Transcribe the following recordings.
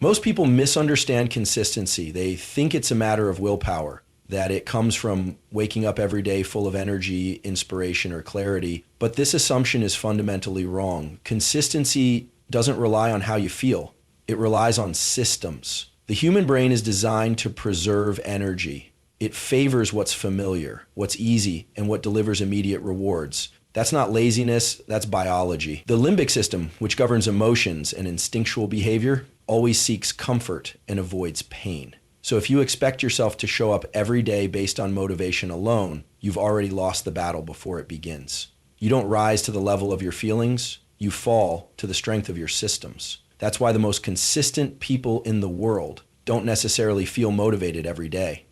Most people misunderstand consistency. They think it's a matter of willpower, that it comes from waking up every day full of energy, inspiration, or clarity. But this assumption is fundamentally wrong. Consistency doesn't rely on how you feel. It relies on systems. The human brain is designed to preserve energy. It favors what's familiar, what's easy, and what delivers immediate rewards. That's not laziness, that's biology. The limbic system, which governs emotions and instinctual behavior, always seeks comfort and avoids pain. So if you expect yourself to show up every day based on motivation alone, you've already lost the battle before it begins. You don't rise to the level of your feelings, you fall to the strength of your systems. That's why the most consistent people in the world don't necessarily feel motivated every day.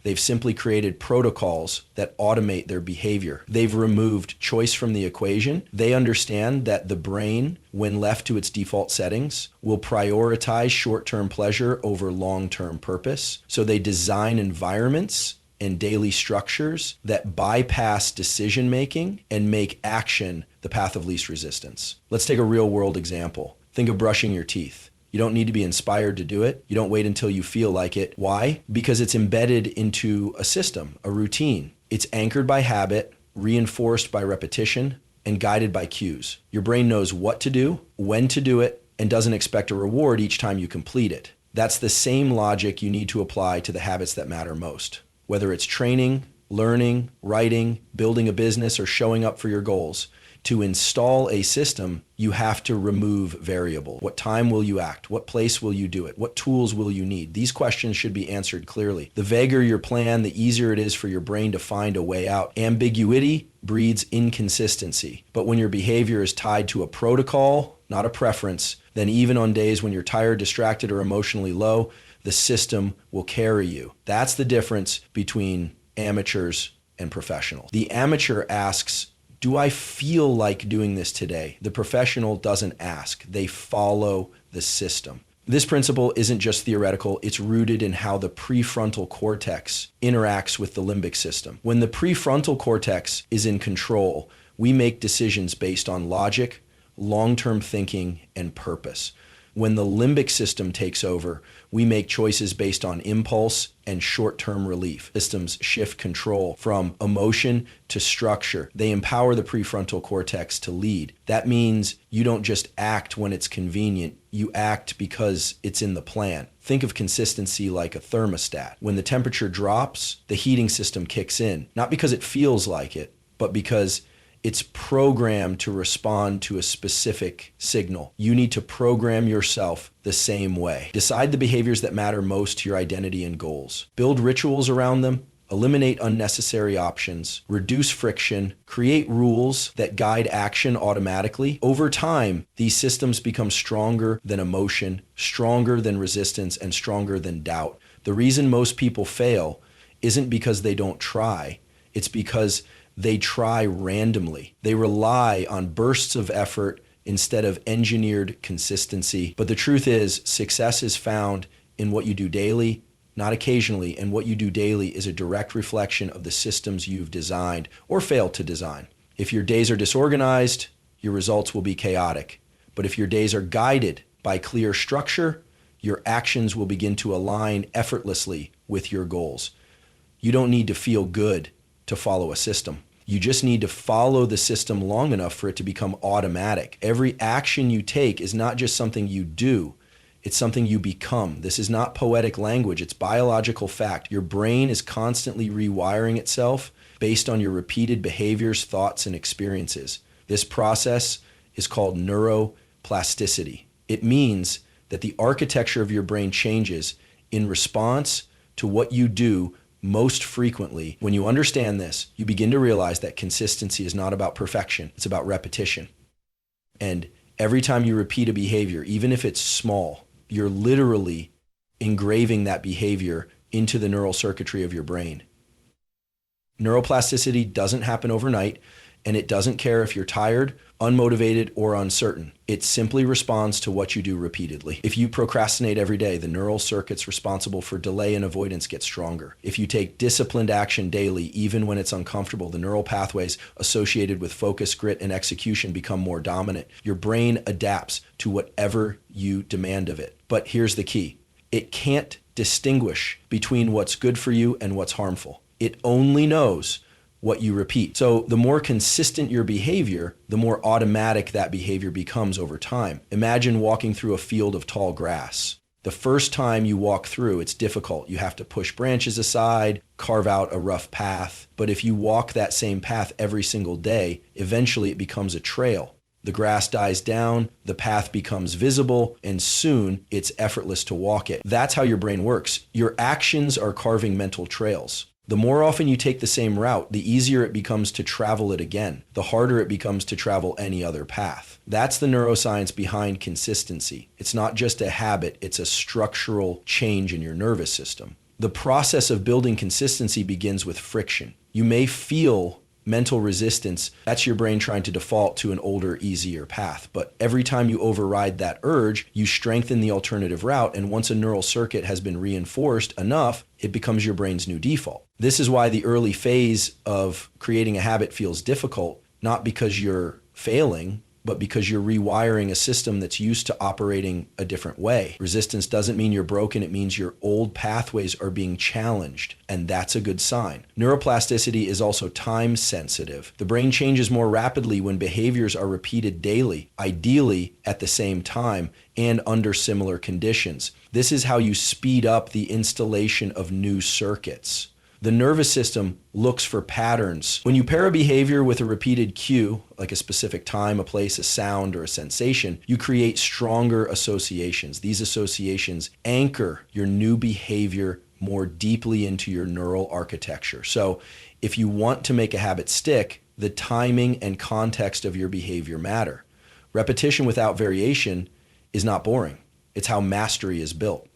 They've simply created protocols that automate their behavior. They've removed choice from the equation. They understand that the brain, when left to its default settings, will prioritize short-term pleasure over long-term purpose. So they design environments and daily structures that bypass decision-making and make action the path of least resistance. Let's take a real-world example. Think of brushing your teeth. You don't need to be inspired to do it. You don't wait until you feel like it. Why? Because it's embedded into a system, a routine. It's anchored by habit, reinforced by repetition, and guided by cues. Your brain knows what to do, when to do it, and doesn't expect a reward each time you complete it. That's the same logic you need to apply to the habits that matter most. Whether it's training, learning, writing, building a business, or showing up for your goals, to install a system, you have to remove variable. What time will you act? What place will you do it? What tools will you need? These questions should be answered clearly. The vaguer your plan, the easier it is for your brain to find a way out. Ambiguity breeds inconsistency. But when your behavior is tied to a protocol, not a preference, then even on days when you're tired, distracted, or emotionally low, the system will carry you. That's the difference between amateurs and professionals. The amateur asks, do I feel like doing this today? The professional doesn't ask. They follow the system. This principle isn't just theoretical. It's rooted in how the prefrontal cortex interacts with the limbic system. When the prefrontal cortex is in control, we make decisions based on logic, long-term thinking, and purpose. When the limbic system takes over, we make choices based on impulse and short-term relief. Systems shift control from emotion to structure. They empower the prefrontal cortex to lead. That means you don't just act when it's convenient. You act because it's in the plan. Think of consistency like a thermostat. When the temperature drops, the heating system kicks in, not because it feels like it, but because it's programmed to respond to a specific signal. You need to program yourself the same way. Decide the behaviors that matter most to your identity and goals. Build rituals around them. Eliminate unnecessary options. Reduce friction. Create rules that guide action automatically. Over time, these systems become stronger than emotion, stronger than resistance, and stronger than doubt. The reason most people fail isn't because they don't try. It's because they try randomly. They rely on bursts of effort instead of engineered consistency. But the truth is, success is found in what you do daily, not occasionally, and what you do daily is a direct reflection of the systems you've designed or failed to design. If your days are disorganized, your results will be chaotic. But if your days are guided by clear structure, your actions will begin to align effortlessly with your goals. You don't need to feel good to follow a system. You just need to follow the system long enough for it to become automatic. Every action you take is not just something you do, it's something you become. This is not poetic language, it's biological fact. Your brain is constantly rewiring itself based on your repeated behaviors, thoughts, and experiences. This process is called neuroplasticity. It means that the architecture of your brain changes in response to what you do most frequently. When you understand this, you begin to realize that consistency is not about perfection, it's about repetition. And every time you repeat a behavior, even if it's small, you're literally engraving that behavior into the neural circuitry of your brain. Neuroplasticity doesn't happen overnight, and it doesn't care if you're tired, unmotivated, or uncertain. It simply responds to what you do repeatedly. If you procrastinate every day, the neural circuits responsible for delay and avoidance get stronger. If you take disciplined action daily, even when it's uncomfortable, the neural pathways associated with focus, grit, and execution become more dominant. Your brain adapts to whatever you demand of it. But here's the key. It can't distinguish between what's good for you and what's harmful. It only knows what you repeat. So the more consistent your behavior, the more automatic that behavior becomes over time. Imagine walking through a field of tall grass. The first time you walk through, it's difficult. You have to push branches aside, carve out a rough path. But if you walk that same path every single day, eventually it becomes a trail. The grass dies down, the path becomes visible, and soon it's effortless to walk it. That's how your brain works. Your actions are carving mental trails. The more often you take the same route, the easier it becomes to travel it again. The harder it becomes to travel any other path. That's the neuroscience behind consistency. It's not just a habit, it's a structural change in your nervous system. The process of building consistency begins with friction. You may feel mental resistance. That's your brain trying to default to an older, easier path. But every time you override that urge, you strengthen the alternative route. And once a neural circuit has been reinforced enough, it becomes your brain's new default. This is why the early phase of creating a habit feels difficult, not because you're failing, but because you're rewiring a system that's used to operating a different way. Resistance doesn't mean you're broken, it means your old pathways are being challenged, and that's a good sign. Neuroplasticity is also time sensitive. The brain changes more rapidly when behaviors are repeated daily, ideally at the same time and under similar conditions. This is how you speed up the installation of new circuits. The nervous system looks for patterns. When you pair a behavior with a repeated cue, like a specific time, a place, a sound, or a sensation, you create stronger associations. These associations anchor your new behavior more deeply into your neural architecture. So if you want to make a habit stick, the timing and context of your behavior matter. Repetition without variation is not boring. It's how mastery is built.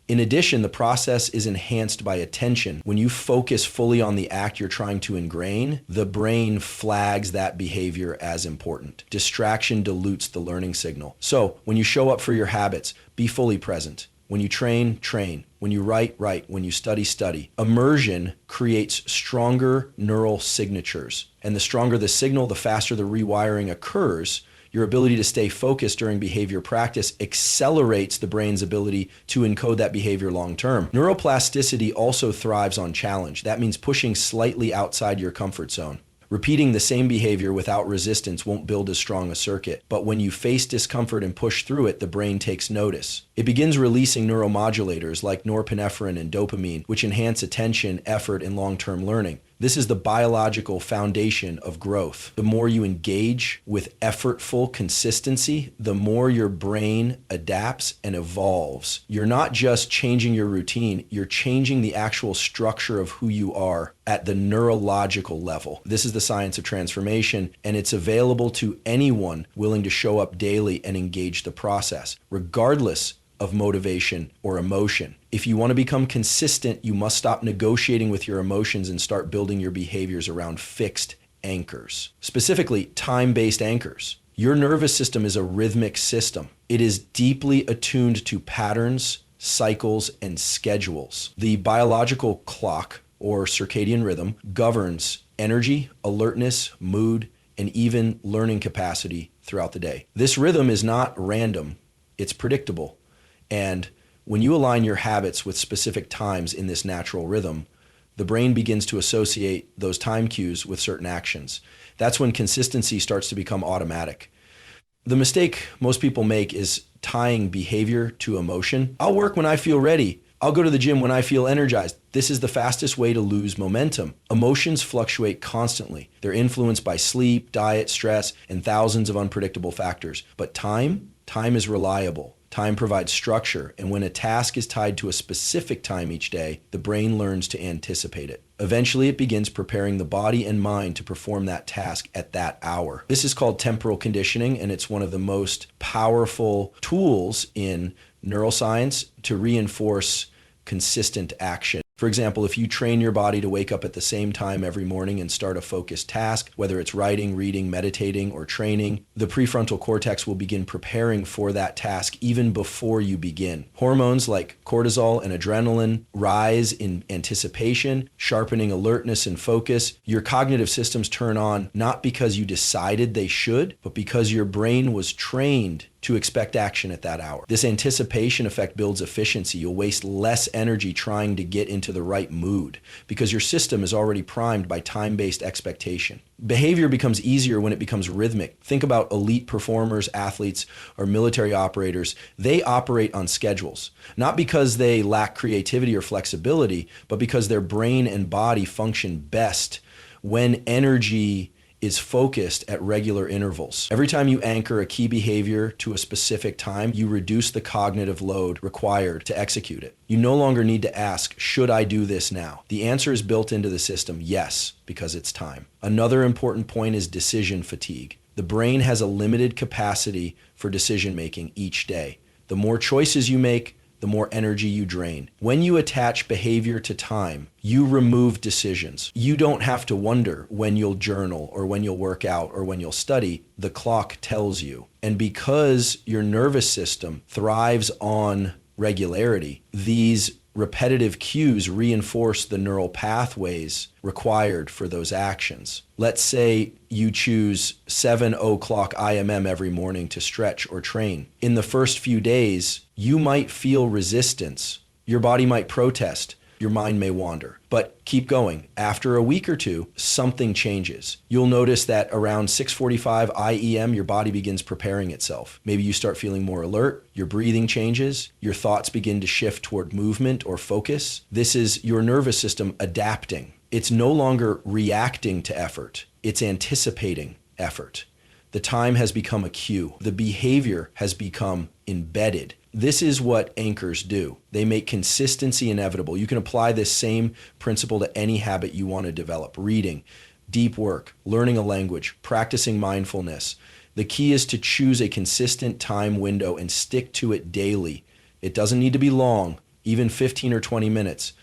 In addition, the process is enhanced by attention. When you focus fully on the act you're trying to ingrain, the brain flags that behavior as important. Distraction dilutes the learning signal. So when you show up for your habits, be fully present. When you train, train. When you write, write. When you study, study. Immersion creates stronger neural signatures. And the stronger the signal, the faster the rewiring occurs. Your ability to stay focused during behavior practice accelerates the brain's ability to encode that behavior long term. Neuroplasticity also thrives on challenge. That means pushing slightly outside your comfort zone. Repeating the same behavior without resistance won't build as strong a circuit, but when you face discomfort and push through it, the brain takes notice. It begins releasing neuromodulators like norepinephrine and dopamine, which enhance attention, effort, and long-term learning. This is the biological foundation of growth. The more you engage with effortful consistency, the more your brain adapts and evolves. You're not just changing your routine, you're changing the actual structure of who you are at the neurological level. This is the science of transformation, and it's available to anyone willing to show up daily and engage the process, regardless of motivation or emotion. If you want to become consistent, you must stop negotiating with your emotions and start building your behaviors around fixed anchors, specifically time-based anchors. Your nervous system is a rhythmic system. It is deeply attuned to patterns, cycles, and schedules. The biological clock, or circadian rhythm, governs energy, alertness, mood, and even learning capacity throughout the day. This rhythm is not random, it's predictable. And when you align your habits with specific times in this natural rhythm, the brain begins to associate those time cues with certain actions. That's when consistency starts to become automatic. The mistake most people make is tying behavior to emotion. I'll work when I feel ready. I'll go to the gym when I feel energized. This is the fastest way to lose momentum. Emotions fluctuate constantly. They're influenced by sleep, diet, stress, and thousands of unpredictable factors. But time is reliable. Time provides structure, and when a task is tied to a specific time each day, the brain learns to anticipate it. Eventually, it begins preparing the body and mind to perform that task at that hour. This is called temporal conditioning, and it's one of the most powerful tools in neuroscience to reinforce consistent action. For example, if you train your body to wake up at the same time every morning and start a focused task, whether it's writing, reading, meditating, or training, the prefrontal cortex will begin preparing for that task even before you begin. Hormones like cortisol and adrenaline rise in anticipation, sharpening alertness and focus. Your cognitive systems turn on not because you decided they should, but because your brain was trained to expect action at that hour. This anticipation effect builds efficiency. You'll waste less energy trying to get into the right mood because your system is already primed by time-based expectation. Behavior becomes easier when it becomes rhythmic. Think about elite performers, athletes, or military operators. They operate on schedules, not because they lack creativity or flexibility, but because their brain and body function best when energy is focused at regular intervals. Every time you anchor a key behavior to a specific time, you reduce the cognitive load required to execute it. You no longer need to ask, should I do this now? The answer is built into the system, yes, because it's time. Another important point is decision fatigue. The brain has a limited capacity for decision making each day. The more choices you make, the more energy you drain. When you attach behavior to time, you remove decisions. You don't have to wonder when you'll journal or when you'll work out or when you'll study. The clock tells you. And because your nervous system thrives on regularity, these repetitive cues reinforce the neural pathways required for those actions. Let's say you choose 7:00 IMM every morning to stretch or train. In the first few days, you might feel resistance. Your body might protest. Your mind may wander. But keep going. After a week or two, something changes. You'll notice that around 6:45 IEM, your body begins preparing itself. Maybe you start feeling more alert, your breathing changes, your thoughts begin to shift toward movement or focus. This is your nervous system adapting. It's no longer reacting to effort. It's anticipating effort. The time has become a cue. The behavior has become embedded. This is what anchors do. They make consistency inevitable. You can apply this same principle to any habit you want to develop. Reading, deep work, learning a language, practicing mindfulness. The key is to choose a consistent time window and stick to it daily. It doesn't need to be long, even 15 or 20 minutes.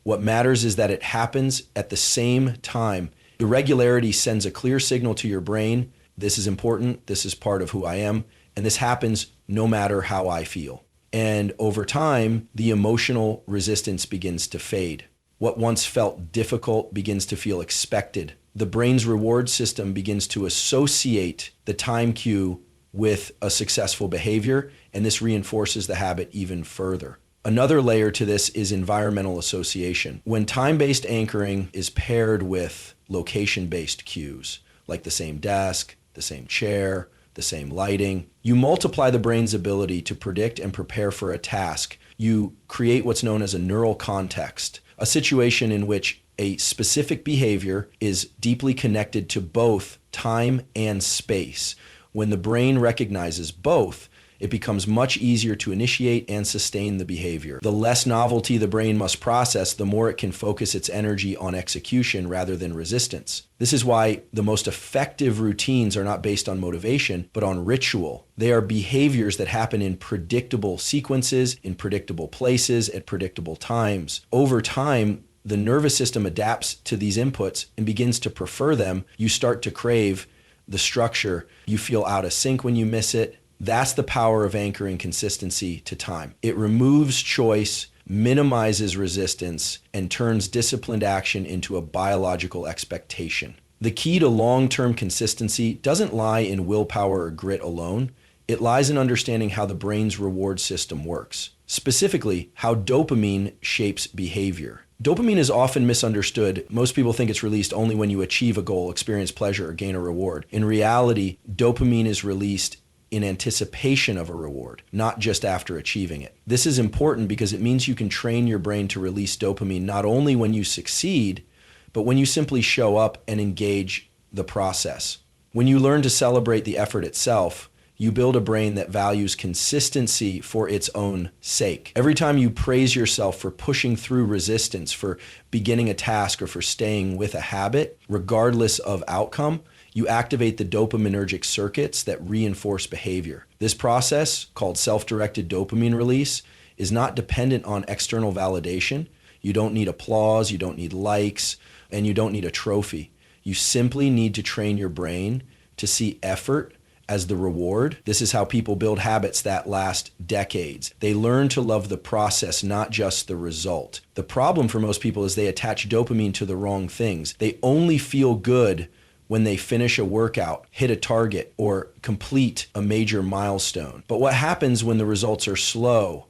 What matters is that it happens at the same time. Irregularity sends a clear signal to your brain. This is important. This is part of who I am. And this happens no matter how I feel. And over time, the emotional resistance begins to fade. What once felt difficult begins to feel expected. The brain's reward system begins to associate the time cue with a successful behavior, and this reinforces the habit even further. Another layer to this is environmental association. When time-based anchoring is paired with location-based cues, like the same desk, the same chair, the same lighting, you multiply the brain's ability to predict and prepare for a task. You create what's known as a neural context, a situation in which a specific behavior is deeply connected to both time and space. When the brain recognizes both, it becomes much easier to initiate and sustain the behavior. The less novelty the brain must process, the more it can focus its energy on execution rather than resistance. This is why the most effective routines are not based on motivation, but on ritual. They are behaviors that happen in predictable sequences, in predictable places, at predictable times. Over time, the nervous system adapts to these inputs and begins to prefer them. You start to crave the structure. You feel out of sync when you miss it. That's the power of anchoring consistency to time. It removes choice, minimizes resistance, and turns disciplined action into a biological expectation. The key to long-term consistency doesn't lie in willpower or grit alone. It lies in understanding how the brain's reward system works. Specifically, how dopamine shapes behavior. Dopamine is often misunderstood. Most people think it's released only when you achieve a goal, experience pleasure, or gain a reward. In reality, dopamine is released in anticipation of a reward, not just after achieving it. This is important because it means you can train your brain to release dopamine not only when you succeed, but when you simply show up and engage the process. When you learn to celebrate the effort itself, you build a brain that values consistency for its own sake. Every time you praise yourself for pushing through resistance, for beginning a task, or for staying with a habit, regardless of outcome, you activate the dopaminergic circuits that reinforce behavior. This process, called self-directed dopamine release, is not dependent on external validation. You don't need applause, you don't need likes, and you don't need a trophy. You simply need to train your brain to see effort as the reward. This is how people build habits that last decades. They learn to love the process, not just the result. The problem for most people is they attach dopamine to the wrong things. They only feel good when they finish a workout, hit a target, or complete a major milestone. But what happens when the results are slow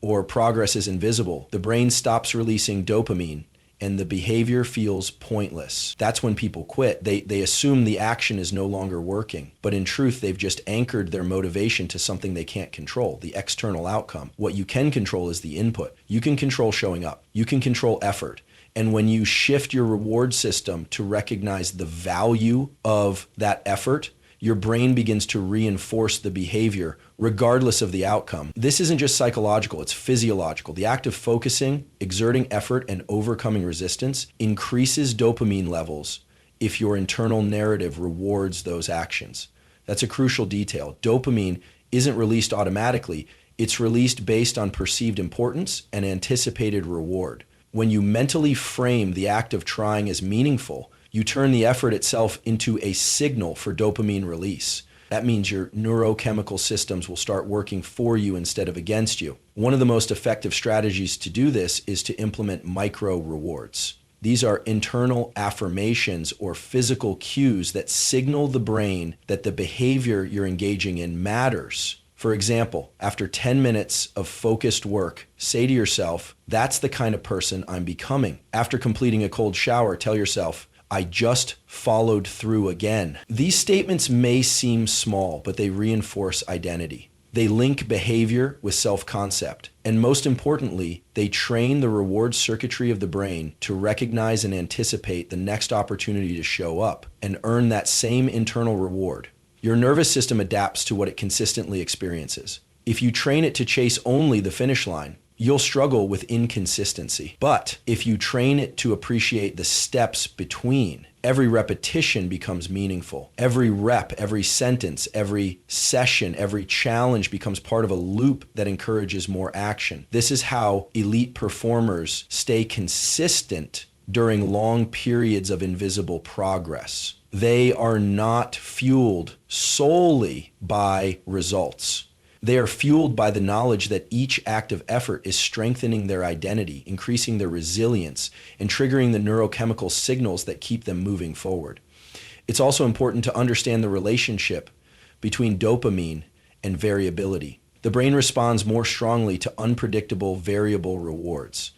or progress is invisible? The brain stops releasing dopamine and the behavior feels pointless. That's when people quit. They assume the action is no longer working, but in truth, they've just anchored their motivation to something they can't control, the external outcome. What you can control is the input. You can control showing up. You can control effort. And when you shift your reward system to recognize the value of that effort, your brain begins to reinforce the behavior regardless of the outcome. This isn't just psychological, it's physiological. The act of focusing, exerting effort, and overcoming resistance increases dopamine levels if your internal narrative rewards those actions. That's a crucial detail. Dopamine isn't released automatically. It's released based on perceived importance and anticipated reward. When you mentally frame the act of trying as meaningful, you turn the effort itself into a signal for dopamine release. That means your neurochemical systems will start working for you instead of against you. One of the most effective strategies to do this is to implement micro rewards. These are internal affirmations or physical cues that signal the brain that the behavior you're engaging in matters. For example, after 10 minutes of focused work, say to yourself, "That's the kind of person I'm becoming." After completing a cold shower, tell yourself, "I just followed through again." These statements may seem small, but they reinforce identity. They link behavior with self-concept. And most importantly, they train the reward circuitry of the brain to recognize and anticipate the next opportunity to show up and earn that same internal reward. Your nervous system adapts to what it consistently experiences. If you train it to chase only the finish line, you'll struggle with inconsistency. But if you train it to appreciate the steps between, every repetition becomes meaningful. Every rep, every sentence, every session, every challenge becomes part of a loop that encourages more action. This is how elite performers stay consistent during long periods of invisible progress. They are not fueled solely by results. They are fueled by the knowledge that each act of effort is strengthening their identity, increasing their resilience, and triggering the neurochemical signals that keep them moving forward. It's also important to understand the relationship between dopamine and variability. The brain responds more strongly to unpredictable, variable rewards.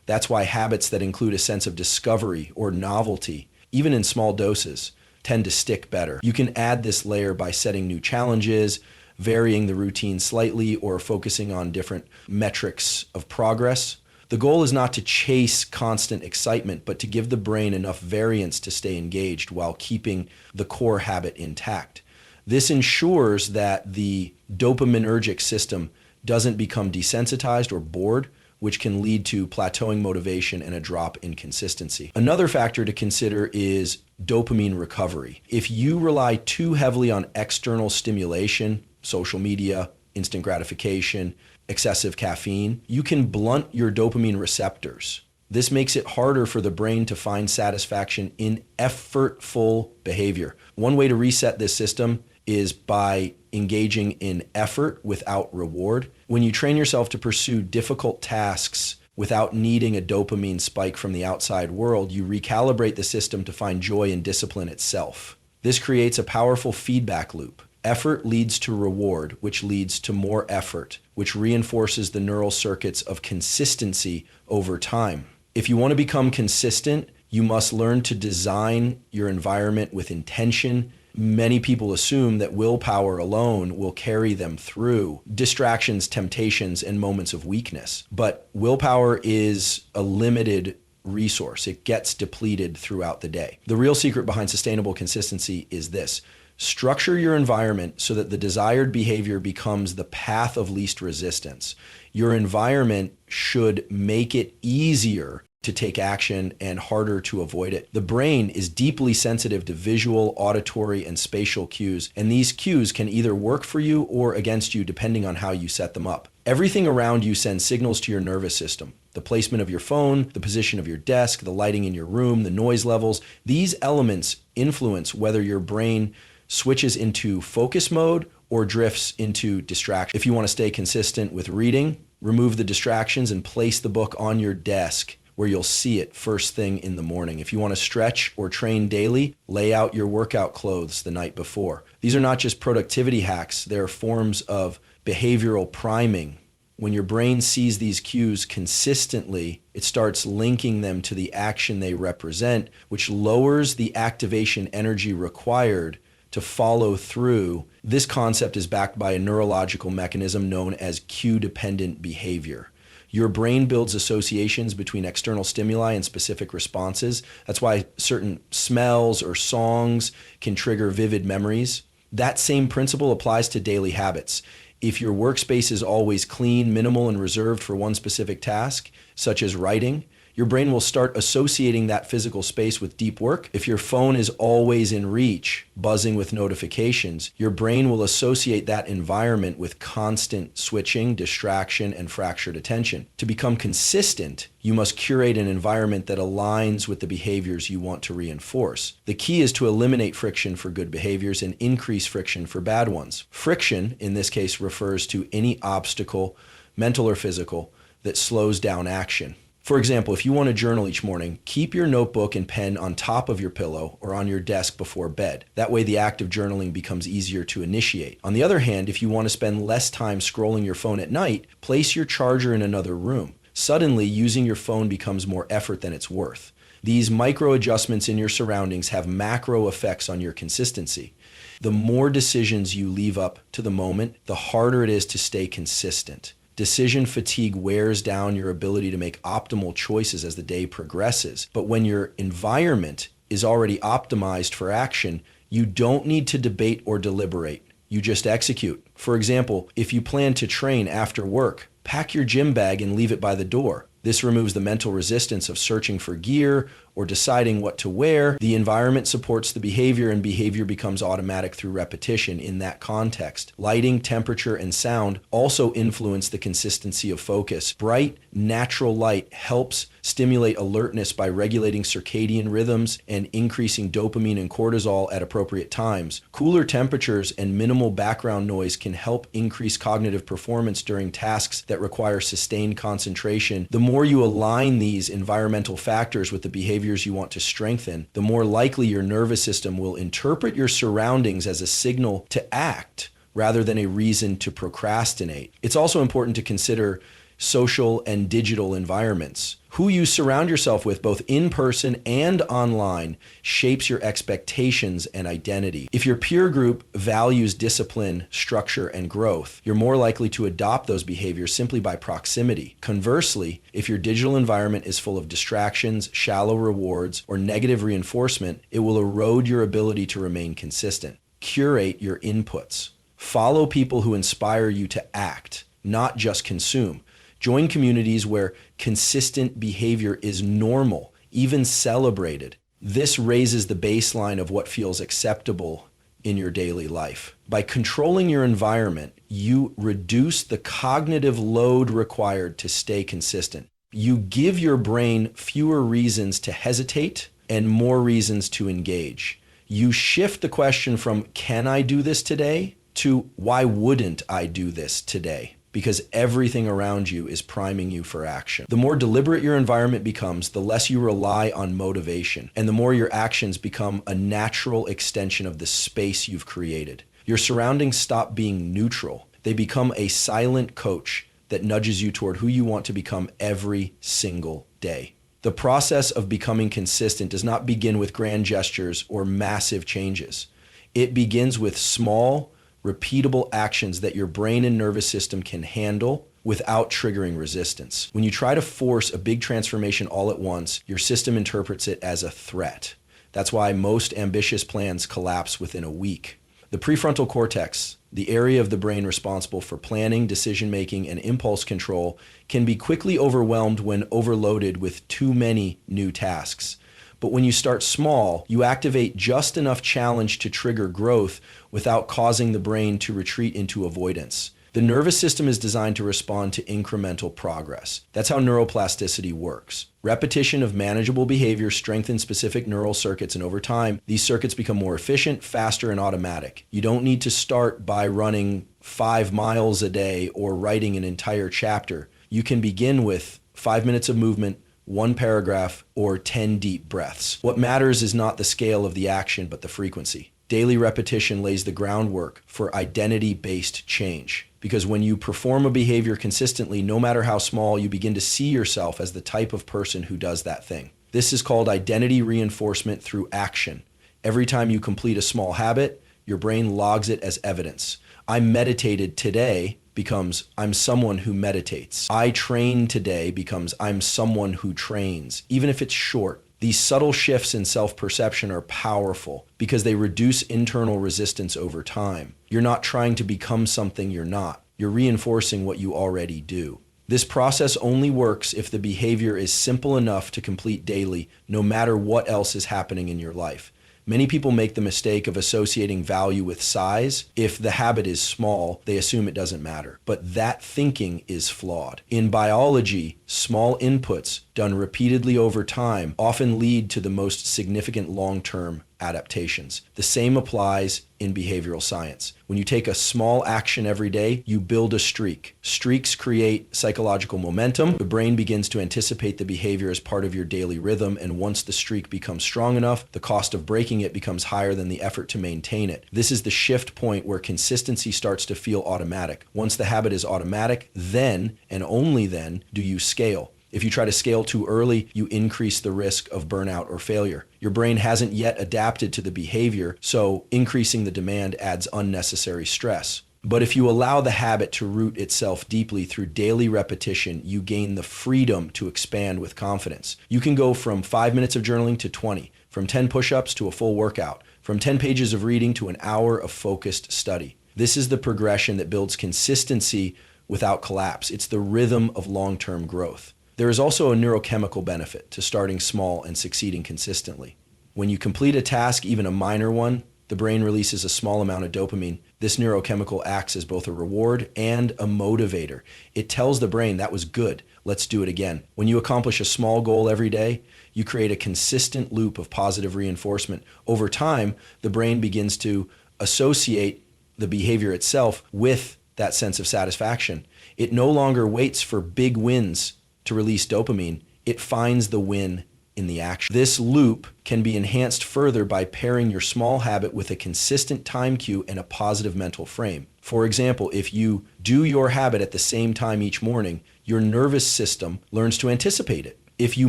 That's why habits that include a sense of discovery or novelty, even in small doses, tend to stick better. You can add this layer by setting new challenges, varying the routine slightly, or focusing on different metrics of progress. The goal is not to chase constant excitement, but to give the brain enough variance to stay engaged while keeping the core habit intact. This ensures that the dopaminergic system doesn't become desensitized or bored, which can lead to plateauing motivation and a drop in consistency. Another factor to consider is dopamine recovery. If you rely too heavily on external stimulation, social media, instant gratification, excessive caffeine, you can blunt your dopamine receptors. This makes it harder for the brain to find satisfaction in effortful behavior. One way to reset this system is by engaging in effort without reward. When you train yourself to pursue difficult tasks without needing a dopamine spike from the outside world, you recalibrate the system to find joy in discipline itself. This creates a powerful feedback loop. Effort leads to reward, which leads to more effort, which reinforces the neural circuits of consistency over time. If you want to become consistent, you must learn to design your environment with intention. Many people assume that willpower alone will carry them through distractions, temptations, and moments of weakness. But willpower is a limited resource. It gets depleted throughout the day. The real secret behind sustainable consistency is this: structure your environment so that the desired behavior becomes the path of least resistance. Your environment should make it easier to take action and harder to avoid it. The brain is deeply sensitive to visual, auditory, and spatial cues, and these cues can either work for you or against you depending on how you set them up. Everything around you sends signals to your nervous system. The placement of your phone, the position of your desk, the lighting in your room, the noise levels. These elements influence whether your brain switches into focus mode or drifts into distraction. If you want to stay consistent with reading, remove the distractions and place the book on your desk where you'll see it first thing in the morning. If you want to stretch or train daily, lay out your workout clothes the night before. These are not just productivity hacks, they're forms of behavioral priming. When your brain sees these cues consistently, it starts linking them to the action they represent, which lowers the activation energy required to follow through. This concept is backed by a neurological mechanism known as cue-dependent behavior. Your brain builds associations between external stimuli and specific responses. That's why certain smells or songs can trigger vivid memories. That same principle applies to daily habits. If your workspace is always clean, minimal, and reserved for one specific task, such as writing, your brain will start associating that physical space with deep work. If your phone is always in reach, buzzing with notifications, your brain will associate that environment with constant switching, distraction, and fractured attention. To become consistent, you must curate an environment that aligns with the behaviors you want to reinforce. The key is to eliminate friction for good behaviors and increase friction for bad ones. Friction, in this case, refers to any obstacle, mental or physical, that slows down action. For example, if you want to journal each morning, keep your notebook and pen on top of your pillow or on your desk before bed. That way the act of journaling becomes easier to initiate. On the other hand, if you want to spend less time scrolling your phone at night, place your charger in another room. Suddenly, using your phone becomes more effort than it's worth. These micro adjustments in your surroundings have macro effects on your consistency. The more decisions you leave up to the moment, the harder it is to stay consistent. Decision fatigue wears down your ability to make optimal choices as the day progresses. But when your environment is already optimized for action, you don't need to debate or deliberate. You just execute. For example, if you plan to train after work, pack your gym bag and leave it by the door. This removes the mental resistance of searching for gear or deciding what to wear. The environment supports the behavior, and behavior becomes automatic through repetition in that context. Lighting, temperature, and sound also influence the consistency of focus. Bright, natural light helps stimulate alertness by regulating circadian rhythms and increasing dopamine and cortisol at appropriate times. Cooler temperatures and minimal background noise can help increase cognitive performance during tasks that require sustained concentration. The more you align these environmental factors with the behaviors you want to strengthen, the more likely your nervous system will interpret your surroundings as a signal to act rather than a reason to procrastinate. It's also important to consider social and digital environments. Who you surround yourself with, both in person and online, shapes your expectations and identity. If your peer group values discipline, structure, and growth, you're more likely to adopt those behaviors simply by proximity. Conversely, if your digital environment is full of distractions, shallow rewards, or negative reinforcement, it will erode your ability to remain consistent. Curate your inputs. Follow people who inspire you to act, not just consume. Join communities where consistent behavior is normal, even celebrated. This raises the baseline of what feels acceptable in your daily life. By controlling your environment, you reduce the cognitive load required to stay consistent. You give your brain fewer reasons to hesitate and more reasons to engage. You shift the question from, can I do this today, to why wouldn't I do this today? Because everything around you is priming you for action. The more deliberate your environment becomes, the less you rely on motivation, and the more your actions become a natural extension of the space you've created. Your surroundings stop being neutral. They become a silent coach that nudges you toward who you want to become every single day. The process of becoming consistent does not begin with grand gestures or massive changes. It begins with small, repeatable actions that your brain and nervous system can handle without triggering resistance. When you try to force a big transformation all at once, your system interprets it as a threat. That's why most ambitious plans collapse within a week. The prefrontal cortex, the area of the brain responsible for planning, decision-making, and impulse control, can be quickly overwhelmed when overloaded with too many new tasks. But when you start small, you activate just enough challenge to trigger growth without causing the brain to retreat into avoidance. The nervous system is designed to respond to incremental progress. That's how neuroplasticity works. Repetition of manageable behavior strengthens specific neural circuits, and over time, these circuits become more efficient, faster, and automatic. You don't need to start by running 5 miles a day or writing an entire chapter. You can begin with 5 minutes of movement, 1 paragraph, or 10 deep breaths. What matters is not the scale of the action, but the frequency. Daily repetition lays the groundwork for identity-based change. Because when you perform a behavior consistently, no matter how small, you begin to see yourself as the type of person who does that thing. This is called identity reinforcement through action. Every time you complete a small habit, your brain logs it as evidence. I meditated today becomes I'm someone who meditates. I train today becomes I'm someone who trains, even if it's short. These subtle shifts in self-perception are powerful because they reduce internal resistance over time. You're not trying to become something you're not. You're reinforcing what you already do. This process only works if the behavior is simple enough to complete daily, no matter what else is happening in your life. Many people make the mistake of associating value with size. If the habit is small, they assume it doesn't matter. But that thinking is flawed. In biology, small inputs done repeatedly over time often lead to the most significant long-term adaptations. The same applies in behavioral science. When you take a small action every day, you build a streak. Streaks create psychological momentum. The brain begins to anticipate the behavior as part of your daily rhythm, and once the streak becomes strong enough, the cost of breaking it becomes higher than the effort to maintain it. This is the shift point where consistency starts to feel automatic. Once the habit is automatic, then, and only then, do you scale. If you try to scale too early, you increase the risk of burnout or failure. Your brain hasn't yet adapted to the behavior, so increasing the demand adds unnecessary stress. But if you allow the habit to root itself deeply through daily repetition, you gain the freedom to expand with confidence. You can go from 5 minutes of journaling to 20, from 10 push-ups to a full workout, from 10 pages of reading to an hour of focused study. This is the progression that builds consistency without collapse. It's the rhythm of long-term growth. There is also a neurochemical benefit to starting small and succeeding consistently. When you complete a task, even a minor one, the brain releases a small amount of dopamine. This neurochemical acts as both a reward and a motivator. It tells the brain, that was good, let's do it again. When you accomplish a small goal every day, you create a consistent loop of positive reinforcement. Over time, the brain begins to associate the behavior itself with that sense of satisfaction. It no longer waits for big wins to release dopamine. It finds the win in the action. This loop can be enhanced further by pairing your small habit with a consistent time cue and a positive mental frame. For example, if you do your habit at the same time each morning, your nervous system learns to anticipate it. If you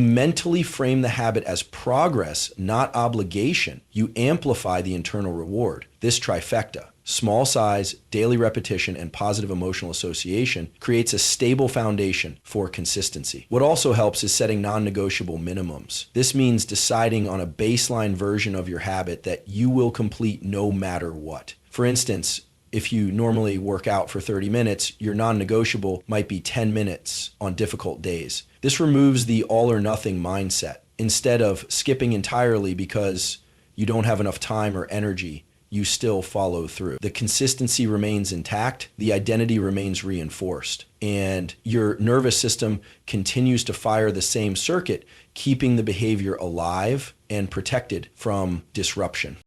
mentally frame the habit as progress, not obligation, you amplify the internal reward. This trifecta, small size, daily repetition, and positive emotional association, creates a stable foundation for consistency. What also helps is setting non-negotiable minimums. This means deciding on a baseline version of your habit that you will complete no matter what. For instance, if you normally work out for 30 minutes, your non-negotiable might be 10 minutes on difficult days. This removes the all or nothing mindset. Instead of skipping entirely because you don't have enough time or energy, you still follow through. The consistency remains intact, the identity remains reinforced, and your nervous system continues to fire the same circuit, keeping the behavior alive and protected from disruption.